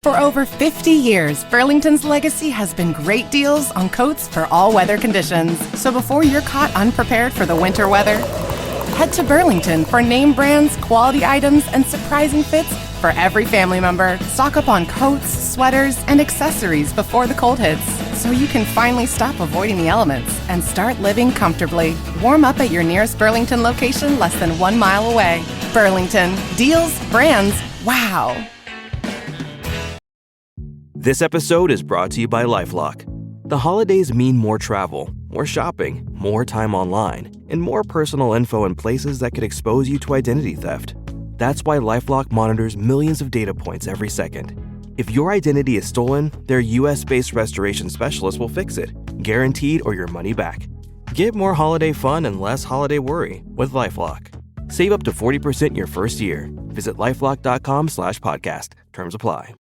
For over 50 years, Burlington's legacy has been great deals on coats for all weather conditions. So before you're caught unprepared for the winter weather, head to Burlington for name brands, quality items, and surprising fits for every family member. Stock up on coats, sweaters, and accessories before the cold hits, so you can finally stop avoiding the elements and start living comfortably. Warm up at your nearest Burlington location less than 1 mile away. Burlington. Deals, brands, wow. This episode is brought to you by LifeLock. The holidays mean more travel, more shopping, more time online, and more personal info in places that could expose you to identity theft. That's why LifeLock monitors millions of data points every second. If your identity is stolen, their US-based restoration specialist will fix it, guaranteed or your money back. Get more holiday fun and less holiday worry with LifeLock. Save up to 40% your first year. Visit LifeLock.com/podcast. Terms apply.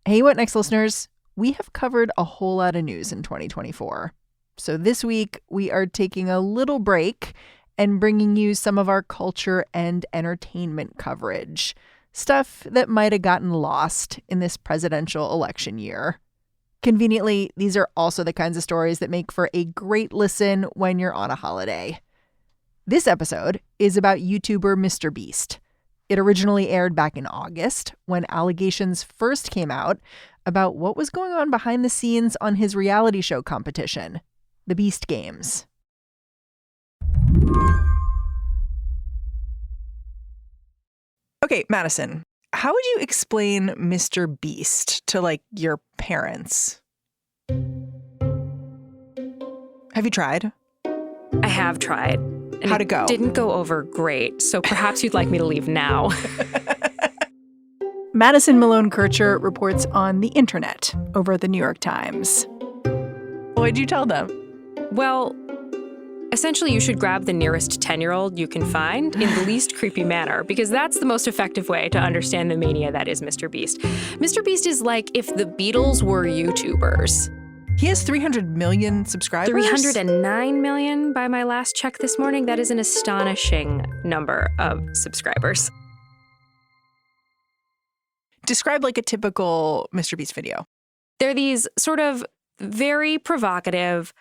Hey, What Next listeners? We have covered a whole lot of news in 2024. So this week, we are taking a little break and bringing you some of our culture and entertainment coverage. Stuff that might have gotten lost in this presidential election year. Conveniently, these are also the kinds of stories that make for a great listen when you're on a holiday. This episode is about YouTuber MrBeast. It originally aired back in August when allegations first came out about what was going on behind the scenes on his reality show competition, The Beast Games. Okay, Madison, how would you explain MrBeast to, your parents? Have you tried? I have tried. And How'd it go? Didn't go over great, so perhaps you'd like me to leave now. Madison Malone Kircher reports on the internet over at the New York Times. What'd you tell them? Well, essentially you should grab the nearest 10-year-old you can find in the least creepy manner, because that's the most effective way to understand the mania that is MrBeast. MrBeast is like if the Beatles were YouTubers. He has 300 million subscribers? 309 million by my last check this morning. That is an astonishing number of subscribers. Describe a typical MrBeast video. They're these sort of very provocative,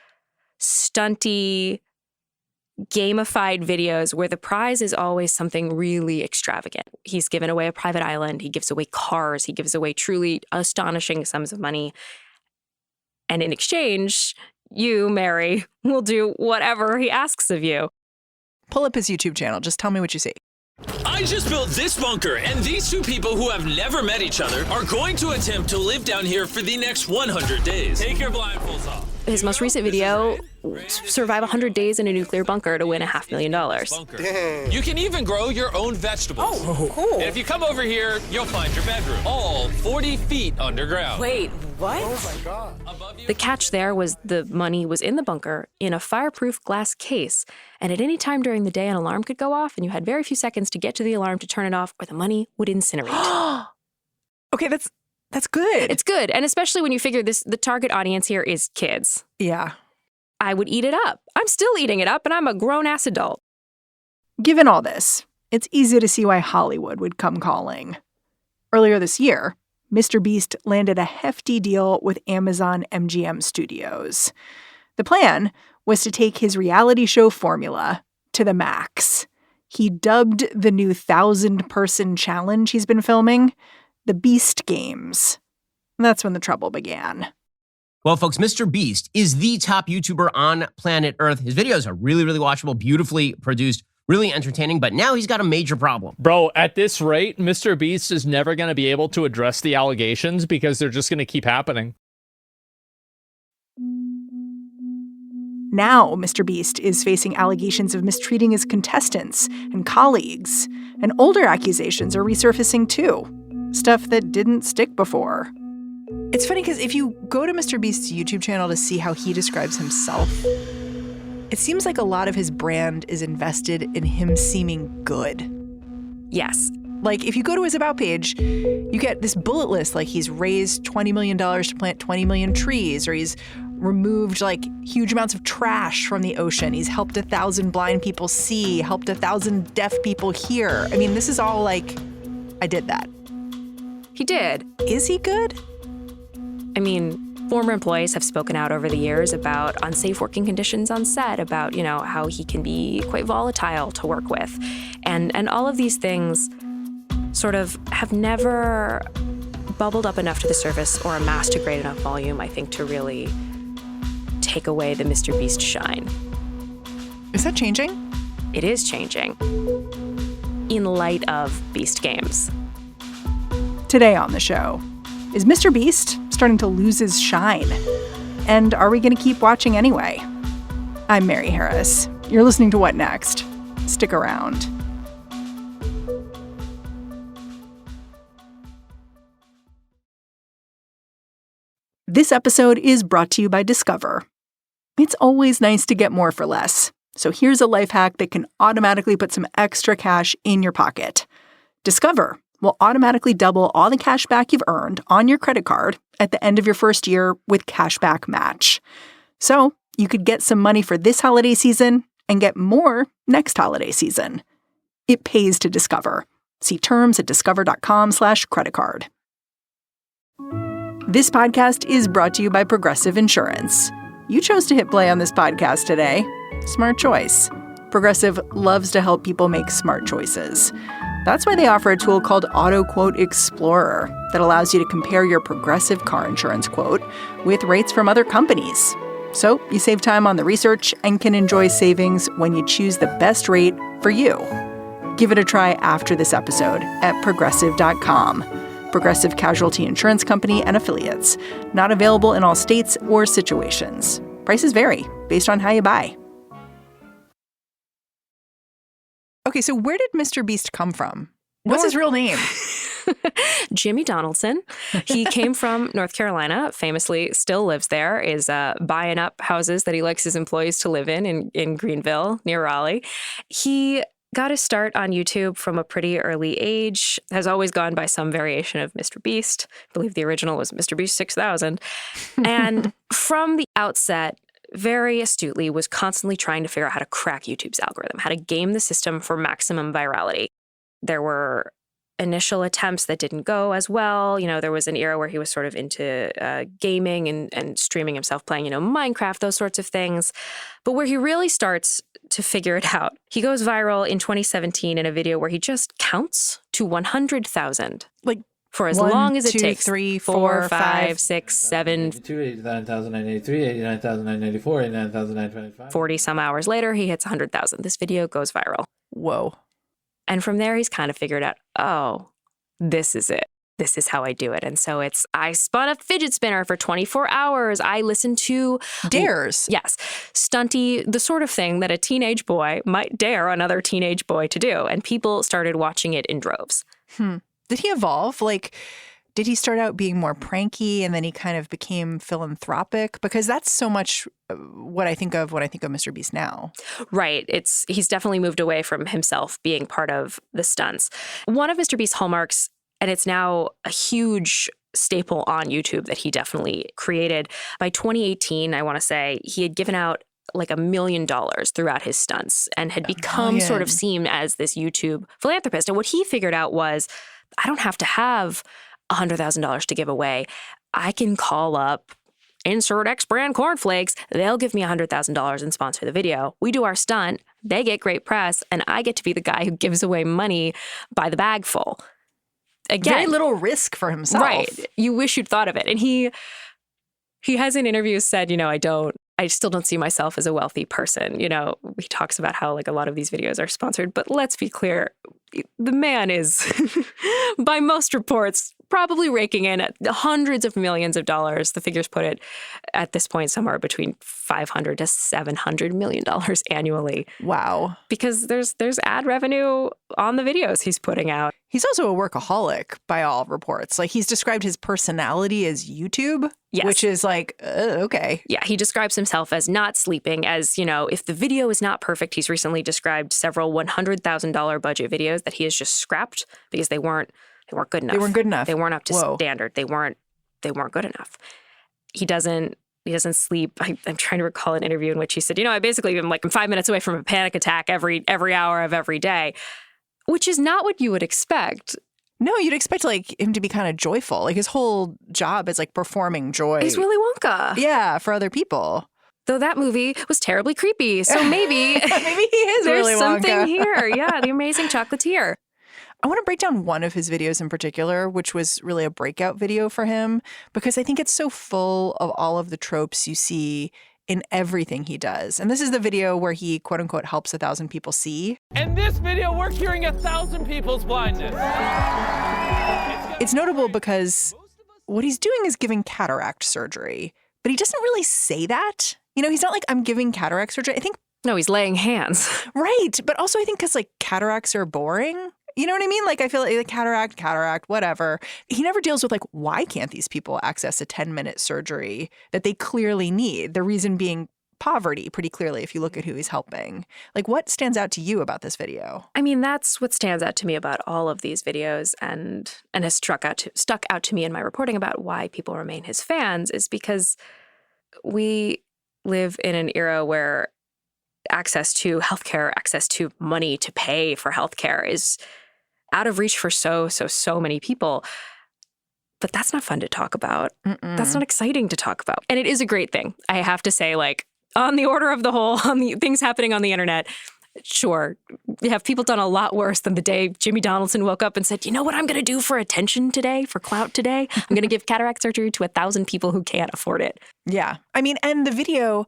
stunty, gamified videos where the prize is always something really extravagant. He's given away a private island. He gives away cars. He gives away truly astonishing sums of money. And in exchange, you, Mary, will do whatever he asks of you. Pull up his YouTube channel. Just tell me what you see. I just built this bunker, and these two people who have never met each other are going to attempt to live down here for the next 100 days. Take your blindfolds off. His most recent video, survive 100 days in a nuclear bunker to win $500,000. You can even grow your own vegetables. Oh, cool. And if you come over here, you'll find your bedroom, all 40 feet underground. Wait, what? Oh my God. The catch there was the money was in the bunker in a fireproof glass case, and at any time during the day an alarm could go off, and you had very few seconds to get to the alarm to turn it off, or the money would incinerate. Okay, that's good. It's good, and especially when you figure the target audience here is kids. Yeah. I would eat it up. I'm still eating it up, and I'm a grown-ass adult. Given all this, it's easy to see why Hollywood would come calling. Earlier this year, MrBeast landed a hefty deal with Amazon MGM Studios. The plan was to take his reality show formula to the max. He dubbed the new 1,000-person challenge he's been filming The Beast Games. And that's when the trouble began. Well, folks, MrBeast is the top YouTuber on planet Earth. His videos are really, really watchable, beautifully produced, really entertaining, but now he's got a major problem. Bro, at this rate, MrBeast is never going to be able to address the allegations because they're just going to keep happening. Now, MrBeast is facing allegations of mistreating his contestants and colleagues, and older accusations are resurfacing too. Stuff that didn't stick before. It's funny because if you go to MrBeast's YouTube channel to see how he describes himself, it seems like a lot of his brand is invested in him seeming good. Yes. If you go to his About page, you get this bullet list, he's raised $20 million to plant 20 million trees, or he's removed, huge amounts of trash from the ocean. He's helped 1,000 blind people see, helped 1,000 deaf people hear. I mean, this is all I did that. He did. Is he good? I mean, former employees have spoken out over the years about unsafe working conditions on set, about, how he can be quite volatile to work with. And all of these things sort of have never bubbled up enough to the surface or amassed a great enough volume, I think, to really take away the MrBeast shine. Is that changing? It is changing in light of Beast Games. Today on the show, is MrBeast starting to lose his shine? And are we going to keep watching anyway? I'm Mary Harris. You're listening to What Next? Stick around. This episode is brought to you by Discover. It's always nice to get more for less. So here's a life hack that can automatically put some extra cash in your pocket. Discover will automatically double all the cash back you've earned on your credit card at the end of your first year with Cashback Match. So you could get some money for this holiday season and get more next holiday season. It pays to Discover. See terms at discover.com/creditcard. This podcast is brought to you by Progressive Insurance. You chose to hit play on this podcast today. Smart choice. Progressive loves to help people make smart choices. That's why they offer a tool called Auto Quote Explorer that allows you to compare your Progressive car insurance quote with rates from other companies. So you save time on the research and can enjoy savings when you choose the best rate for you. Give it a try after this episode at Progressive.com. Progressive Casualty Insurance Company and Affiliates. Not available in all states or situations. Prices vary based on how you buy. Okay, so where did MrBeast come from? What's his real name? Jimmy Donaldson. He came from North Carolina, famously still lives there, is buying up houses that he likes his employees to live in Greenville, near Raleigh. He got his start on YouTube from a pretty early age, has always gone by some variation of MrBeast. I believe the original was MrBeast 6000. And from the outset, very astutely was constantly trying to figure out how to crack YouTube's algorithm, how to game the system for maximum virality. There were initial attempts that didn't go as well. There was an era where he was sort of into gaming and streaming himself playing, Minecraft, those sorts of things. But where he really starts to figure it out, he goes viral in 2017 in a video where he just counts to 100,000. For as long as it takes. 3, 4, 5, 6, 7. 89,983, 89,984, 89,925. 40 some hours later, he hits 100,000. This video goes viral. Whoa. And from there, he's kind of figured out, oh, this is it. This is how I do it. And so I spun a fidget spinner for 24 hours. I listened to dares. Yes. Stunty, the sort of thing that a teenage boy might dare another teenage boy to do. And people started watching it in droves. Did he evolve? Did he start out being more pranky and then he kind of became philanthropic? Because that's so much what I think of when I think of MrBeast now. Right. He's definitely moved away from himself being part of the stunts. One of MrBeast's hallmarks, and it's now a huge staple on YouTube that he definitely created. By 2018, I want to say, he had given out like $1 million throughout his stunts and had become sort of seen as this YouTube philanthropist. And what he figured out was, I don't have to have $100,000 to give away. I can call up insert X brand cornflakes. They'll give me $100,000 and sponsor the video. We do our stunt. They get great press. And I get to be the guy who gives away money by the bagful. Again, very little risk for himself. Right. You wish you'd thought of it. And he has in interviews said, I still don't see myself as a wealthy person. He talks about how a lot of these videos are sponsored, but let's be clear, the man is, by most reports, probably raking in at hundreds of millions of dollars. The figures put it at this point somewhere between $500 to $700 million annually. Wow. Because there's ad revenue on the videos he's putting out. He's also a workaholic by all reports. He's described his personality as YouTube, yes. Which is okay. Yeah, he describes himself as not sleeping, as, if the video is not perfect. He's recently described several $100,000 budget videos that he has just scrapped because they weren't good enough. They weren't good enough. They weren't up to standard. They weren't good enough. He doesn't sleep. I'm trying to recall an interview in which he said, I basically am I'm 5 minutes away from a panic attack every hour of every day, which is not what you would expect No, you'd expect like him to be kind of joyful. Like his whole job is like performing joy. He's Willy Wonka. Yeah, for other people. Though that movie was terribly creepy. So maybe maybe he is there's Willy Wonka. something here. Yeah, the Amazing Chocolatier. I want to break down one of his videos in particular, which was really a breakout video for him, because I think it's so full of all of the tropes you see in everything he does. And this is the video where he, quote unquote, helps 1,000 people see. In this video, we're curing 1,000 people's blindness. It's notable because what he's doing is giving cataract surgery, but he doesn't really say that. You know, he's not like, I'm giving cataract surgery. I think. No, he's laying hands. Right. But also I think because like cataracts are boring. You know what I mean? Like, I feel like cataract, whatever. He never deals with, like, why can't these people access a 10-minute surgery that they clearly need? The reason being poverty, pretty clearly, if you look at who he's helping. Like, what stands out to you about this video? I mean, that's what stands out to me about all of these videos and has stuck out to me in my reporting about why people remain his fans is because we live in an era where access to healthcare, access to money to pay for healthcare is out of reach for so many people. But that's not fun to talk about. That's not exciting to talk about. And it is a great thing. I have to say, like, on the order of the whole, on the things happening on the internet, sure, have people done a lot worse than the day Jimmy Donaldson woke up and said, you know what I'm going to do for attention today, for clout today? I'm going to give cataract surgery to 1,000 people who can't afford it. Yeah. I mean, and the video,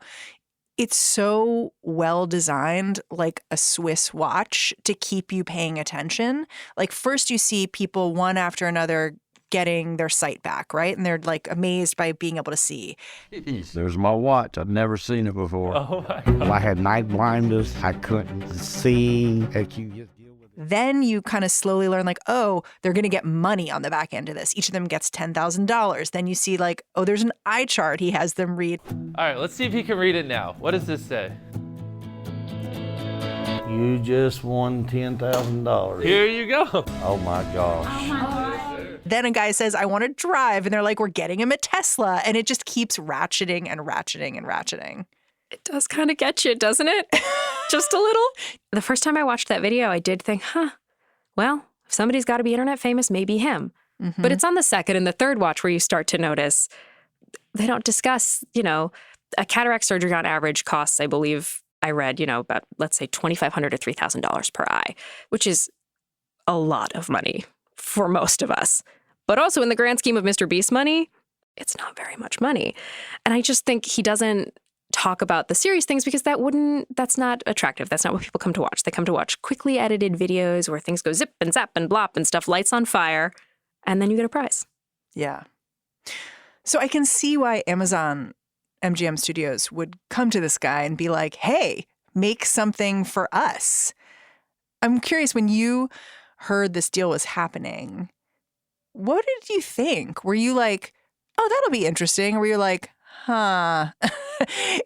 it's so well designed, like a Swiss watch, to keep you paying attention. Like first you see people one after another getting their sight back, right? And they're like amazed by being able to see. There's my watch. I've never seen it before. Oh my God. I had night blindness. I couldn't see. Then you kind of slowly learn like, oh, they're going to get money on the back end of this. Each of them gets $10,000. Then you see like, oh, there's an eye chart he has them read. All right, let's see if he can read it now. What does this say? You just won $10,000. Here you go. Oh my gosh. Then a guy says, I want to drive. And they're like, we're getting him a Tesla. And it just keeps ratcheting and ratcheting and ratcheting. It does kind of get you, doesn't it? Just a little. The first time I watched that video, I did think, well, if somebody's got to be internet famous, maybe him. Mm-hmm. But it's on the second and the third watch where you start to notice they don't discuss, you know, a cataract surgery on average costs, I believe, I read, you know, about, let's say, $2,500 to $3,000 per eye, which is a lot of money for most of us. But also in the grand scheme of MrBeast money, it's not very much money. And I just think he doesn't talk about the serious things because that's not attractive. That's not what people come to watch. They come to watch quickly edited videos where things go zip and zap and blop and stuff lights on fire, and then you get a prize. Yeah. So I can see why Amazon MGM Studios would come to this guy and be like, hey, make something for us. I'm curious, when you heard this deal was happening, what did you think? Were you like, oh, that'll be interesting? Or were you like,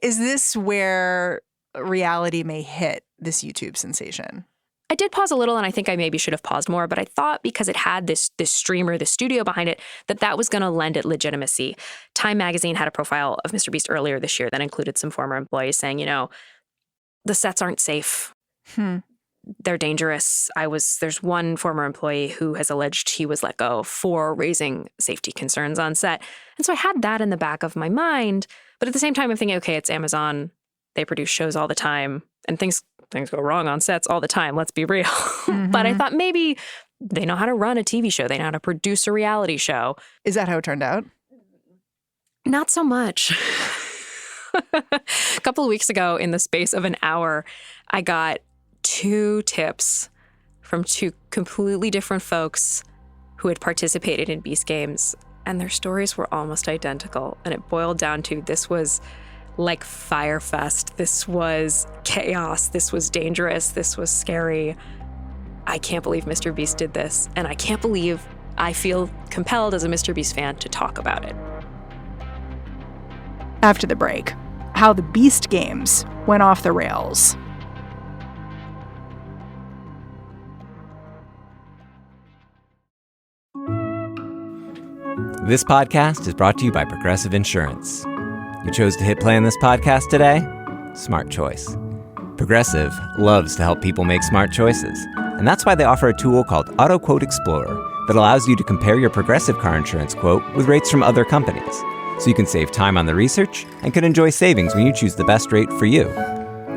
is this where reality may hit this YouTube sensation? I did pause a little, and I think I maybe should have paused more, but I thought because it had this streamer, this studio behind it, that was going to lend it legitimacy. Time magazine had a profile of MrBeast earlier this year that included some former employees saying, you know, the sets aren't safe. They're dangerous. There's one former employee who has alleged he was let go for raising safety concerns on set. And so I had that in the back of my mind. But at the same time, I'm thinking, okay, it's Amazon. They produce shows all the time. And things go wrong on sets all the time. Let's be real. Mm-hmm. But I thought maybe they know how to run a TV show. They know how to produce a reality show. Is that how it turned out? Not so much. A couple of weeks ago, in the space of an hour, I got 2 tips from 2 completely different folks who had participated in Beast Games, and their stories were almost identical. And it boiled down to, this was like Firefest. This was chaos. This was dangerous. This was scary. I can't believe MrBeast did this, and I can't believe I feel compelled as a MrBeast fan to talk about it. After the break, how the Beast Games went off the rails. This podcast is brought to you by Progressive Insurance. You chose to hit play on this podcast today? Smart choice. Progressive loves to help people make smart choices, and that's why they offer a tool called Auto Quote Explorer that allows you to compare your Progressive car insurance quote with rates from other companies, so you can save time on the research and can enjoy savings when you choose the best rate for you.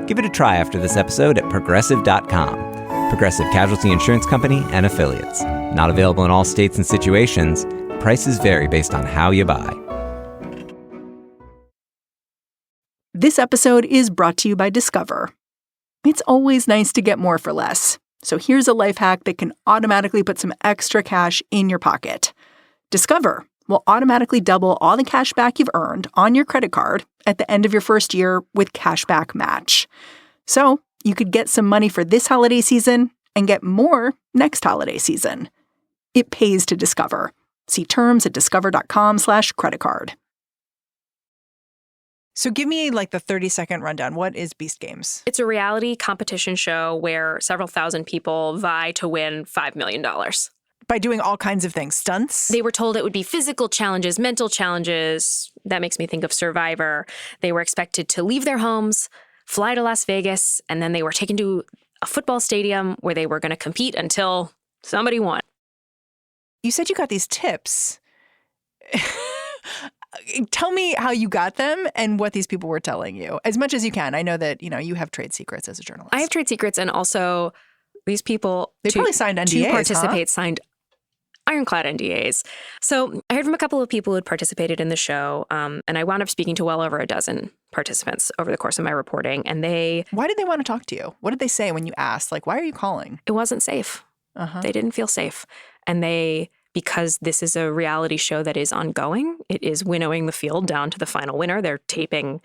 Give it a try after this episode at Progressive.com. Progressive Casualty Insurance Company and Affiliates. Not available in all states and situations. Prices vary based on how you buy. This episode is brought to you by Discover. It's always nice to get more for less. So here's a life hack that can automatically put some extra cash in your pocket. Discover will automatically double all the cash back you've earned on your credit card at the end of your first year with Cashback Match. So you could get some money for this holiday season and get more next holiday season. It pays to Discover. See terms at discover.com/creditcard. So give me like the 30-second rundown. What is Beast Games? It's a reality competition show where several thousand people vie to win $5 million. By doing all kinds of things. Stunts? They were told it would be physical challenges, mental challenges. That makes me think of Survivor. They were expected to leave their homes, fly to Las Vegas, and then they were taken to a football stadium where they were going to compete until somebody won. You said you got these tips. Tell me how you got them and what these people were telling you, as much as you can. I know that, you have trade secrets as a journalist. I have trade secrets, and also these people they probably signed NDAs, to participate signed ironclad NDAs. So I heard from a couple of people who had participated in the show, and I wound up speaking to well over a dozen participants over the course of my reporting. And why did they want to talk to you? What did they say when you asked? Like, why are you calling? It wasn't safe. They didn't feel safe. And because this is a reality show that is ongoing, it is winnowing the field down to the final winner. They're taping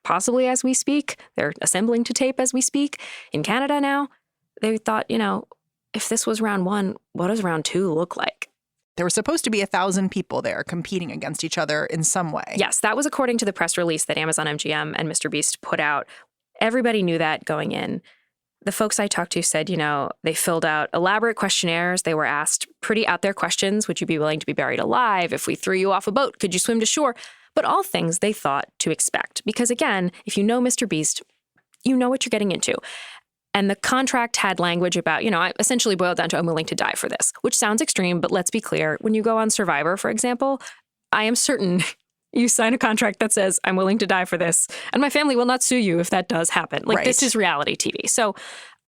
possibly as we speak. They're assembling to tape as we speak in Canada now. They thought, if this was round one, what does round two look like? There were supposed to be 1,000 people there competing against each other in some way. Yes, that was according to the press release that Amazon MGM and MrBeast put out. Everybody knew that going in. The folks I talked to said, they filled out elaborate questionnaires. They were asked pretty out there questions. Would you be willing to be buried alive? If we threw you off a boat, could you swim to shore? But all things they thought to expect. Because again, if you know MrBeast, you know what you're getting into. And the contract had language about, I essentially boiled down to I'm willing to die for this, which sounds extreme, but let's be clear. When you go on Survivor, for example, I am certain you sign a contract that says I'm willing to die for this, and my family will not sue you if that does happen. Like, This is reality TV. So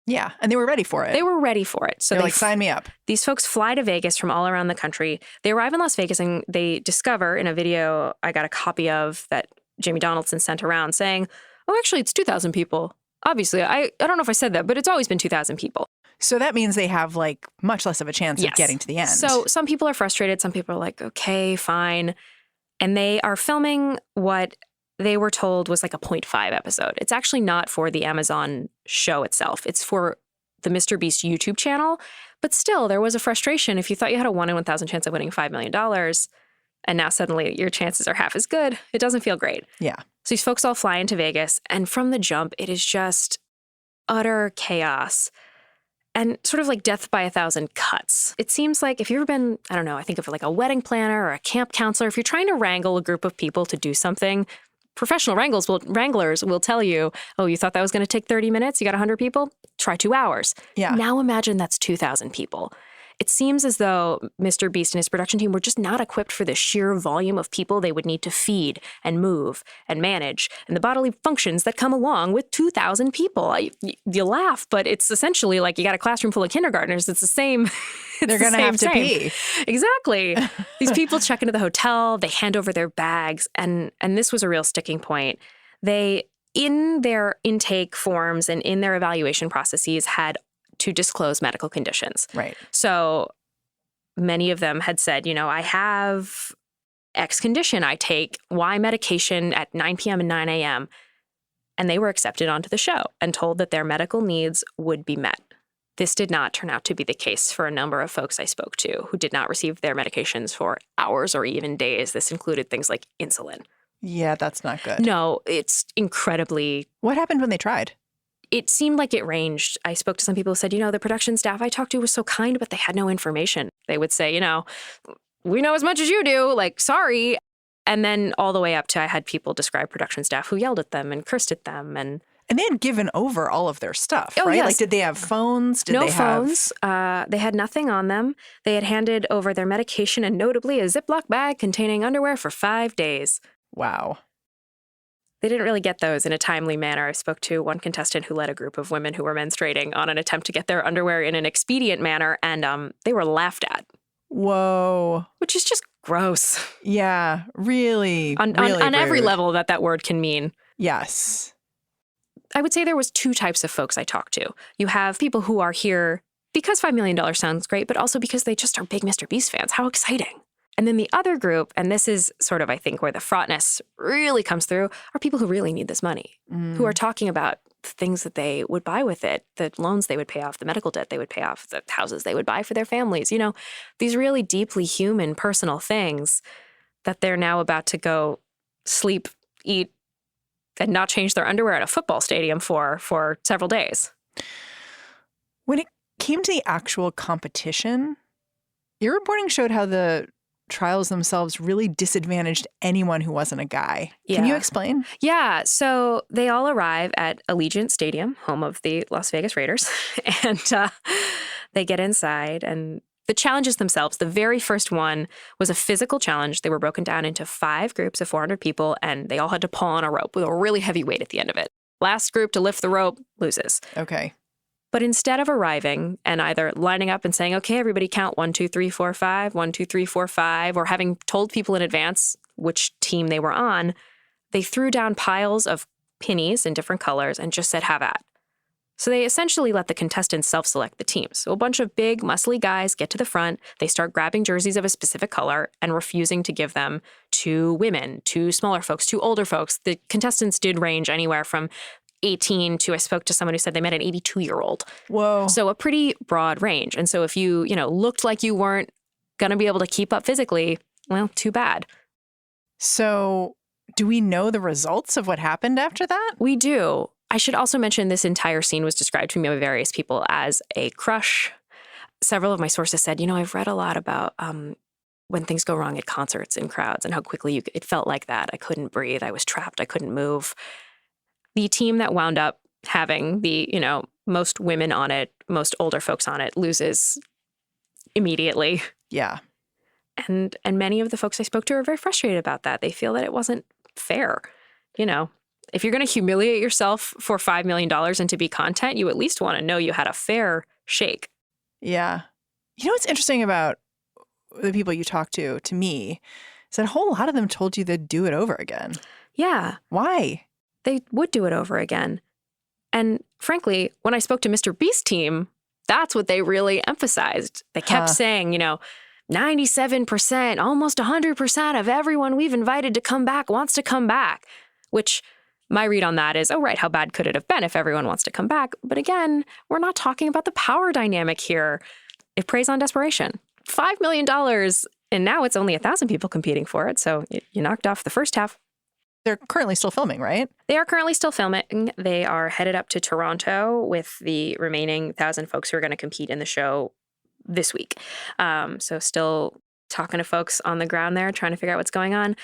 yeah, and they were ready for it. They were ready for it. So they're like, sign me up. These folks fly to Vegas from all around the country. They arrive in Las Vegas and they discover in a video I got a copy of that Jamie Donaldson sent around saying, oh, actually, it's 2,000 people. Obviously, I don't know if I said that, but it's always been 2,000 people. So that means they have much less of a chance of getting to the end. So some people are frustrated. Some people are like, okay, fine. And they are filming what they were told was like a 0.5 episode. It's actually not for the Amazon show itself. It's for the MrBeast YouTube channel. But still, there was a frustration. If you thought you had a 1 in 1,000 chance of winning $5 million, and now suddenly your chances are half as good, it doesn't feel great. Yeah. So these folks all fly into Vegas, and from the jump, it is just utter chaos and sort of like death by 1,000 cuts. It seems like if you've ever been, I don't know, I think of like a wedding planner or a camp counselor, if you're trying to wrangle a group of people to do something, professional wranglers will tell you, oh, you thought that was going to take 30 minutes? You got 100 people? Try 2 hours. Yeah. Now imagine that's 2,000 people. It seems as though MrBeast and his production team were just not equipped for the sheer volume of people they would need to feed and move and manage and the bodily functions that come along with 2,000 people. You laugh, but it's essentially like you got a classroom full of kindergartners. It's the same. They're going to have to pee. Exactly. These people check into the hotel. They hand over their bags. And this was a real sticking point. They, in their intake forms and in their evaluation processes, had to disclose medical conditions. Right. So many of them had said, I have X condition. I take Y medication at 9 p.m. and 9 a.m. And they were accepted onto the show and told that their medical needs would be met. This did not turn out to be the case for a number of folks I spoke to who did not receive their medications for hours or even days. This included things like insulin. Yeah, that's not good. No, it's incredibly... What happened when they tried? It seemed like it ranged. I spoke to some people who said, the production staff I talked to was so kind, but they had no information. They would say, we know as much as you do, like, sorry. And then all the way up to I had people describe production staff who yelled at them and cursed at them. And And they had given over all of their stuff, Oh, right? yes. Like, did they have phones? No phones. They had nothing on them. They had handed over their medication and notably a Ziploc bag containing underwear for 5 days. Wow. They didn't really get those in a timely manner. I spoke to one contestant who led a group of women who were menstruating on an attempt to get their underwear in an expedient manner, and they were laughed at. Whoa. Which is just gross. Yeah, really, on every level that word can mean. Yes. I would say there was 2 types of folks I talked to. You have people who are here because $5 million sounds great, but also because they just are big MrBeast fans. How exciting. And then the other group, and this is sort of, I think, where the fraughtness really comes through, are people who really need this money, who are talking about the things that they would buy with it, the loans they would pay off, the medical debt they would pay off, the houses they would buy for their families. You know, these really deeply human, personal things that they're now about to go sleep, eat, and not change their underwear at a football stadium for several days. When it came to the actual competition, your reporting showed how the trials themselves really disadvantaged anyone who wasn't a guy. Can you explain? Yeah. So they all arrive at Allegiant Stadium, home of the Las Vegas Raiders, and they get inside. And the challenges themselves, the very first one was a physical challenge. They were broken down into 5 groups of 400 people, and they all had to pull on a rope with a really heavy weight at the end of it. Last group to lift the rope loses. Okay. But instead of arriving and either lining up and saying, okay, everybody count 1, 2, 3, 4, 5, 1, 2, 3, 4, 5, or having told people in advance which team they were on, they threw down piles of pennies in different colors and just said, have at. So they essentially let the contestants self-select the teams. So a bunch of big, muscly guys get to the front, they start grabbing jerseys of a specific color and refusing to give them to women, to smaller folks, to older folks. The contestants did range anywhere from 18 to, I spoke to someone who said they met an 82-year-old. Whoa. So a pretty broad range. And so if you looked like you weren't going to be able to keep up physically, well, too bad. So do we know the results of what happened after that? We do. I should also mention this entire scene was described to me by various people as a crush. Several of my sources said, I've read a lot about when things go wrong at concerts and crowds and how quickly it felt like that. I couldn't breathe. I was trapped. I couldn't move. The team that wound up having the, most women on it, most older folks on it, loses immediately. Yeah. And many of the folks I spoke to are very frustrated about that. They feel that it wasn't fair. If you're going to humiliate yourself for $5 million and to be content, you at least want to know you had a fair shake. Yeah. What's interesting about the people you talk to me, is that a whole lot of them told you they'd do it over again. Yeah. Why? They would do it over again. And frankly, when I spoke to MrBeast team, that's what they really emphasized. They kept saying, 97%, almost 100% of everyone we've invited to come back wants to come back, which my read on that is, oh, right, how bad could it have been if everyone wants to come back? But again, we're not talking about the power dynamic here. It preys on desperation. $5 million, and now it's only 1,000 people competing for it, so you knocked off the first half. They're currently still filming, right? They are currently still filming. They are headed up to Toronto with the remaining 1,000 folks who are going to compete in the show this week. So still talking to folks on the ground there, trying to figure out what's going on.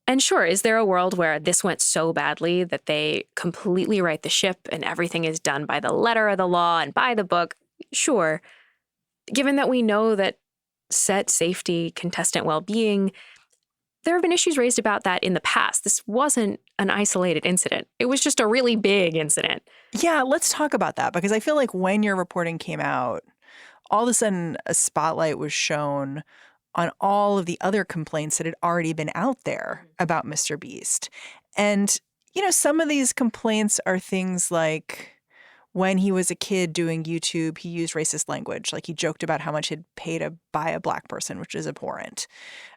And sure, is there a world where this went so badly that they completely right the ship and everything is done by the letter of the law and by the book? Sure. Given that we know that set safety, contestant well-being, there have been issues raised about that in the past. This wasn't an isolated incident. It was just a really big incident. Yeah, let's talk about that, because I feel like when your reporting came out, all of a sudden a spotlight was shown on all of the other complaints that had already been out there about MrBeast. And, some of these complaints are things like when he was a kid doing YouTube, he used racist language. Like he joked about how much he'd pay to buy a black person, which is abhorrent.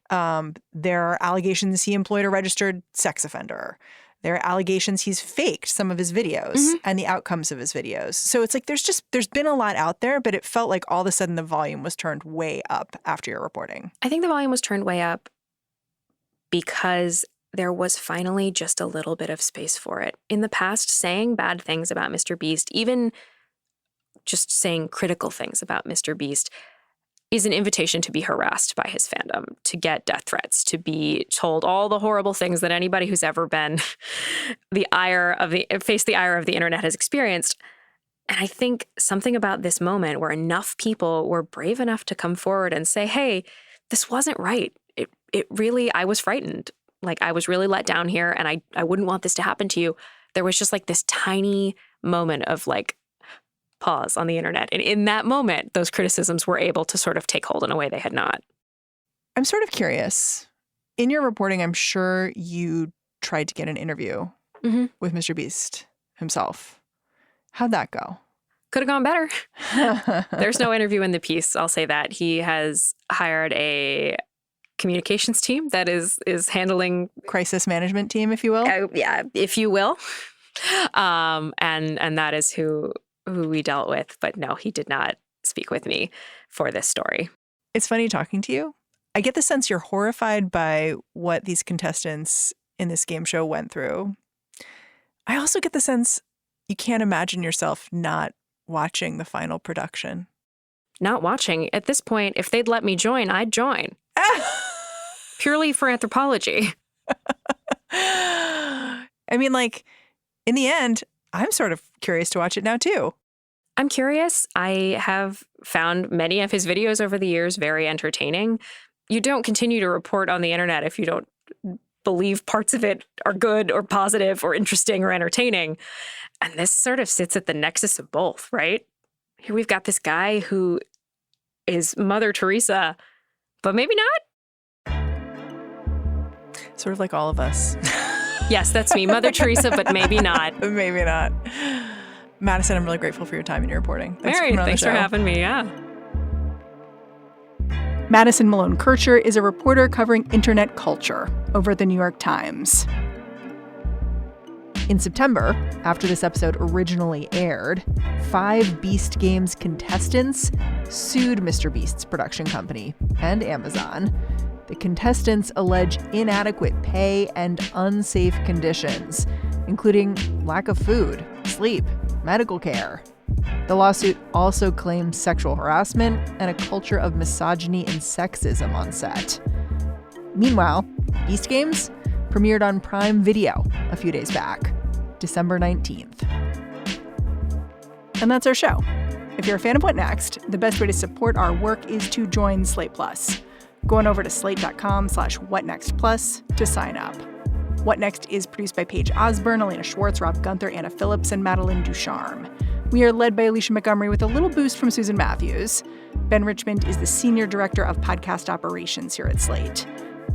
There are allegations he employed a registered sex offender. There are allegations he's faked some of his videos and the outcomes of his videos. So it's like there's been a lot out there, but it felt like all of a sudden the volume was turned way up after your reporting. I think the volume was turned way up because there was finally just a little bit of space for it. In the past, saying bad things about MrBeast, even just saying critical things about MrBeast, is an invitation to be harassed by his fandom, to get death threats, to be told all the horrible things that anybody who's ever been faced the ire of the internet has experienced. And I think something about this moment where enough people were brave enough to come forward and say, hey, this wasn't right. It really, I was frightened. Like, I was really let down here, and I wouldn't want this to happen to you. There was just like this tiny moment of like pause on the internet. And in that moment, those criticisms were able to sort of take hold in a way they had not. I'm sort of curious. In your reporting, I'm sure you tried to get an interview with MrBeast himself. How'd that go? Could have gone better. There's no interview in the piece. I'll say that. He has hired a communications team that is handling crisis management team, if you will. Yeah, if you will. And that is who we dealt with. But no, he did not speak with me for this story. It's funny talking to you. I get the sense you're horrified by what these contestants in this game show went through. I also get the sense you can't imagine yourself not watching the final production. Not watching. At this point, if they'd let me join, I'd join. Purely for anthropology. I mean, like, in the end, I'm sort of curious to watch it now, too. I'm curious. I have found many of his videos over the years very entertaining. You don't continue to report on the internet if you don't believe parts of it are good or positive or interesting or entertaining. And this sort of sits at the nexus of both, right? Here we've got this guy who is Mother Teresa, but maybe not. Sort of like all of us. Yes, that's me, Mother Teresa, but maybe not. Maybe not. Madison, I'm really grateful for your time and your reporting. Thanks for having me, yeah. Madison Malone Kircher is a reporter covering internet culture over at the New York Times. In September, after this episode originally aired, 5 Beast Games contestants sued MrBeast's production company and Amazon. The contestants allege inadequate pay and unsafe conditions, including lack of food, sleep, medical care. The lawsuit also claims sexual harassment and a culture of misogyny and sexism on set. Meanwhile, Beast Games premiered on Prime Video a few days back, December 19th. And that's our show. If you're a fan of What Next, the best way to support our work is to join Slate Plus. Go on over to slate.com/whatnextplus to sign up. What Next is produced by Paige Osburn, Elena Schwartz, Rob Gunther, Anna Phillips, and Madeline Ducharme. We are led by Alicia Montgomery with a little boost from Susan Matthews. Ben Richmond is the Senior Director of Podcast Operations here at Slate.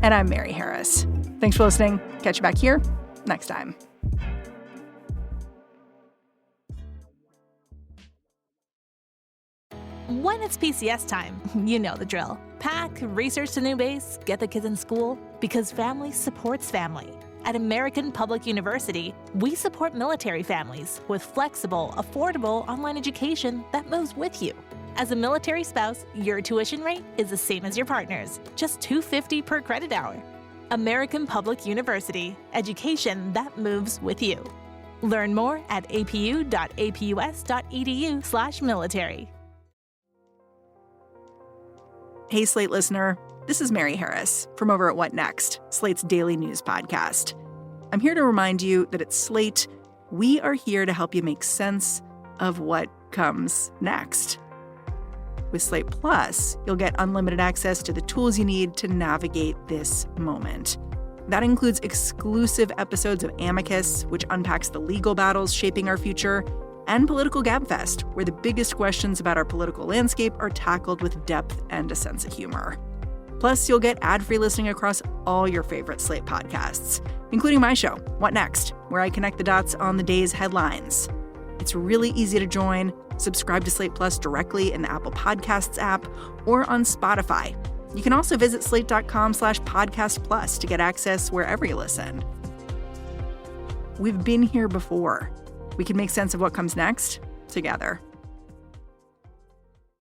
And I'm Mary Harris. Thanks for listening. Catch you back here next time. When it's PCS time, you know the drill. Pack, research the new base, get the kids in school, because family supports family. At American Public University, we support military families with flexible, affordable online education that moves with you. As a military spouse, your tuition rate is the same as your partner's, just $250 per credit hour. American Public University, education that moves with you. Learn more at apu.apus.edu/military. Hey, Slate listener. This is Mary Harris from over at What Next, Slate's daily news podcast. I'm here to remind you that at Slate, we are here to help you make sense of what comes next. With Slate Plus, you'll get unlimited access to the tools you need to navigate this moment. That includes exclusive episodes of Amicus, which unpacks the legal battles shaping our future, and Political Gabfest, where the biggest questions about our political landscape are tackled with depth and a sense of humor. Plus, you'll get ad-free listening across all your favorite Slate podcasts, including my show, What Next, where I connect the dots on the day's headlines. It's really easy to join. Subscribe to Slate Plus directly in the Apple Podcasts app or on Spotify. You can also visit slate.com/podcastplus to get access wherever you listen. We've been here before. We can make sense of what comes next together.